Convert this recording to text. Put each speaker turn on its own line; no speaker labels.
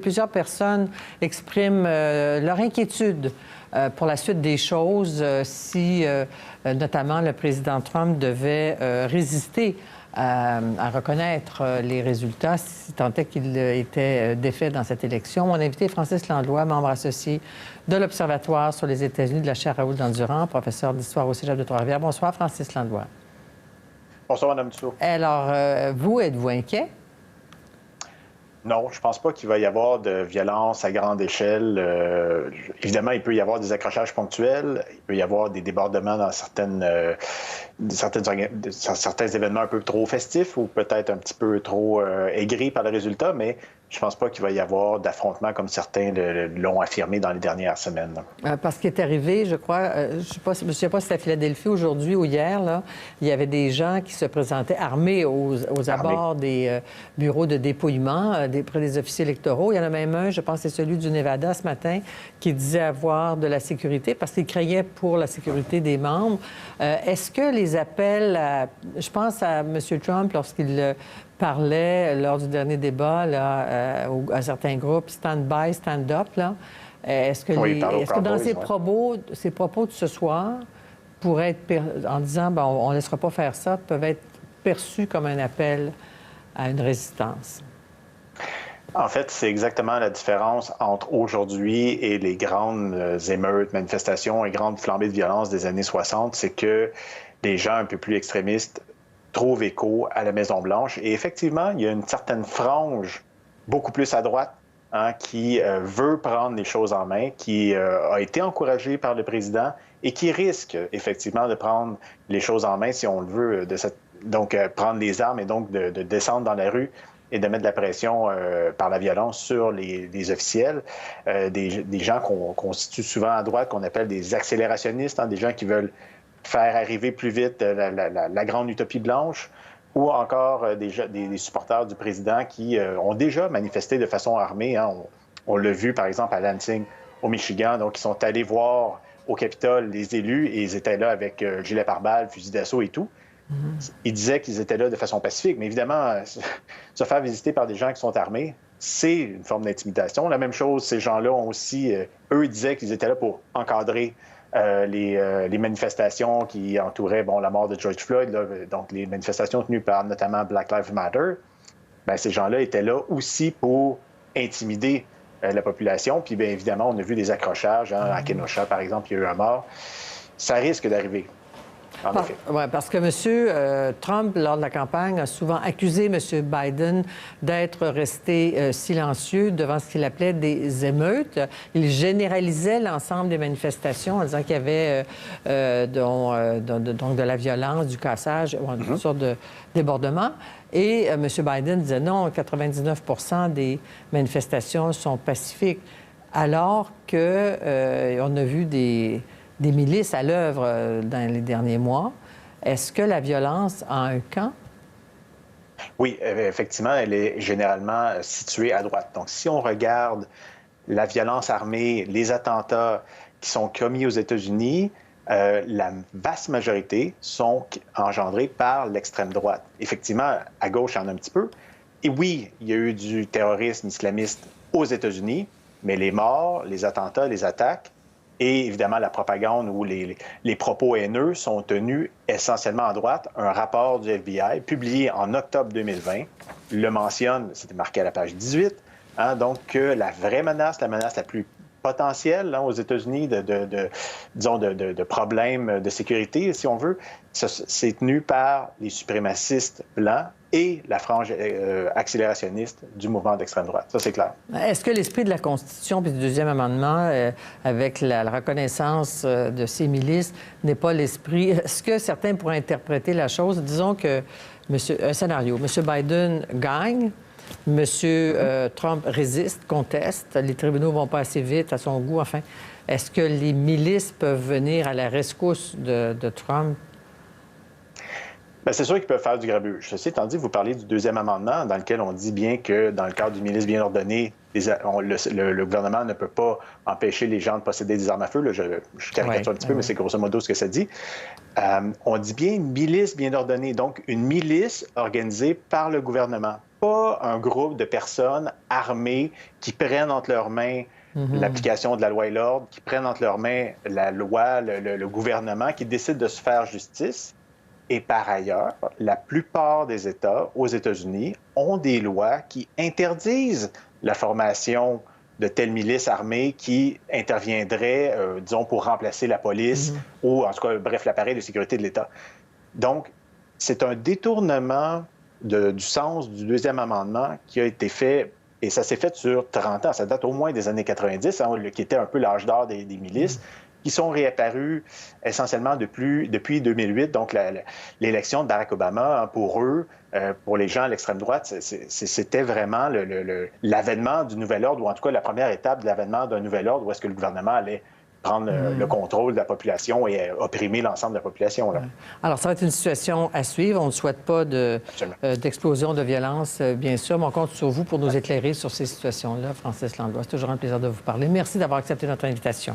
Plusieurs personnes expriment leur inquiétude pour la suite des choses si, notamment, le président Trump devait résister à reconnaître les résultats, si tant est qu'il était défait dans cette élection. Mon invité est Francis Landlois, membre associé de l'Observatoire sur les États-Unis de la chaire Raoul Dandurand, professeur d'histoire au Cégep de Trois-Rivières. Bonsoir, Francis Landlois.
Bonsoir, Mme Dussault.
Alors, êtes-vous inquiet?
Non, je ne pense pas qu'il va y avoir de violence à grande échelle. Évidemment, il peut y avoir des accrochages ponctuels, il peut y avoir des débordements dans certains événements un peu trop festifs ou peut-être un petit peu trop aigris par le résultat, mais je ne pense pas qu'il va y avoir d'affrontements comme certains l'ont affirmé dans les dernières semaines.
Parce qu'il est arrivé, je crois, je ne sais pas si c'est à Philadelphie aujourd'hui ou hier, là, il y avait des gens qui se présentaient armés aux abords des bureaux de dépouillement près des officiers électoraux. Il y en a même un, je pense que c'est celui du Nevada ce matin, qui disait avoir de la sécurité parce qu'il craignait pour la sécurité des membres. Est-ce que les appels, je pense à M. Trump lorsqu'il parlait lors du dernier débat là, à certains groupes, stand by, stand up, là. Est-ce que dans ses propos de ce soir pourraient être, en disant ben, on ne laissera pas faire ça, peuvent être perçus comme un appel à une résistance?
En fait, c'est exactement la différence entre aujourd'hui et les grandes émeutes, manifestations et grandes flambées de violence des années 60, c'est que les gens un peu plus extrémistes trouvent écho à la Maison-Blanche. Et effectivement, il y a une certaine frange beaucoup plus à droite qui veut prendre les choses en main, qui a été encouragée par le président et qui risque effectivement de prendre les choses en main, si on le veut, donc prendre les armes et donc de descendre dans la rue et de mettre de la pression par la violence sur les officiels, des gens qu'on constitue souvent à droite, qu'on appelle des accélérationnistes, des gens qui veulent faire arriver plus vite la grande utopie blanche, ou encore des supporters du président qui ont déjà manifesté de façon armée. On l'a vu, par exemple, à Lansing, au Michigan. Donc, ils sont allés voir au Capitole les élus et ils étaient là avec gilet pare-balles, fusil d'assaut et tout. Ils disaient qu'ils étaient là de façon pacifique, mais évidemment, se faire visiter par des gens qui sont armés, c'est une forme d'intimidation. La même chose, ces gens-là ont aussi, eux, ils disaient qu'ils étaient là pour encadrer les manifestations qui entouraient la mort de George Floyd, là, donc les manifestations tenues par notamment Black Lives Matter. Bien, ces gens-là étaient là aussi pour intimider la population. Puis bien évidemment, on a vu des accrochages. À Kenosha, par exemple, il y a eu un mort. Ça risque d'arriver.
Oui, parce que M. Trump, lors de la campagne, a souvent accusé M. Biden d'être resté silencieux devant ce qu'il appelait des émeutes. Il généralisait l'ensemble des manifestations en disant qu'il y avait donc de la violence, du cassage, une sorte de débordement. Et M. Biden disait non, 99% des manifestations sont pacifiques, alors qu'on a vu des milices à l'œuvre dans les derniers mois. Est-ce que la violence a un camp?
Oui, effectivement, elle est généralement située à droite. Donc, si on regarde la violence armée, les attentats qui sont commis aux États-Unis, la vaste majorité sont engendrés par l'extrême droite. Effectivement, à gauche, il y en a un petit peu. Et oui, il y a eu du terrorisme islamiste aux États-Unis, mais les morts, les attentats, les attaques, et évidemment, la propagande ou les propos haineux sont tenus essentiellement à droite. Un rapport du FBI, publié en octobre 2020, le mentionne, c'était marqué à la page 18, donc que la vraie menace, la menace la plus potentielle aux États-Unis de problèmes de sécurité, si on veut, c'est tenu par les suprémacistes blancs et la frange accélérationniste du mouvement d'extrême droite. Ça, c'est clair.
Est-ce que l'esprit de la Constitution puis du deuxième amendement, avec la reconnaissance de ces milices, n'est pas l'esprit... Est-ce que certains pourraient interpréter la chose? Disons que, un scénario, M. Biden gagne, M. Trump résiste, conteste, les tribunaux ne vont pas assez vite à son goût, enfin. Est-ce que les milices peuvent venir à la rescousse de Trump?
Bien, c'est sûr qu'ils peuvent faire du grabuge. Ceci étant dit, vous parlez du deuxième amendement dans lequel on dit bien que dans le cadre d'une milice bien ordonnée, le gouvernement ne peut pas empêcher les gens de posséder des armes à feu. Là, je caricature un petit peu, mais c'est grosso modo ce que ça dit. On dit bien une milice bien ordonnée, donc une milice organisée par le gouvernement. pas un groupe de personnes armées qui prennent entre leurs mains l'application de la loi et l'ordre, qui prennent entre leurs mains la loi, le gouvernement, qui décident de se faire justice. Et par ailleurs, la plupart des États aux États-Unis ont des lois qui interdisent la formation de telles milices armées qui interviendraient, disons, pour remplacer la police ou, en tout cas, bref, l'appareil de sécurité de l'État. Donc, c'est un détournement du sens du deuxième amendement qui a été fait, et ça s'est fait sur 30 ans, ça date au moins des années 90, hein, qui était un peu l'âge d'or des milices, qui sont réapparus essentiellement depuis 2008. Donc, l'élection de Barack Obama, hein, pour eux, pour les gens à l'extrême droite, c'était vraiment l'avènement du nouvel ordre, ou en tout cas la première étape de l'avènement d'un nouvel ordre, où est-ce que le gouvernement allait prendre le contrôle de la population et opprimer l'ensemble de la population. Là.
Alors, ça va être une situation à suivre. On ne souhaite pas d'explosion de violence, bien sûr, mais on compte sur vous pour nous éclairer sur ces situations-là. Francis Langlois, c'est toujours un plaisir de vous parler. Merci d'avoir accepté notre invitation.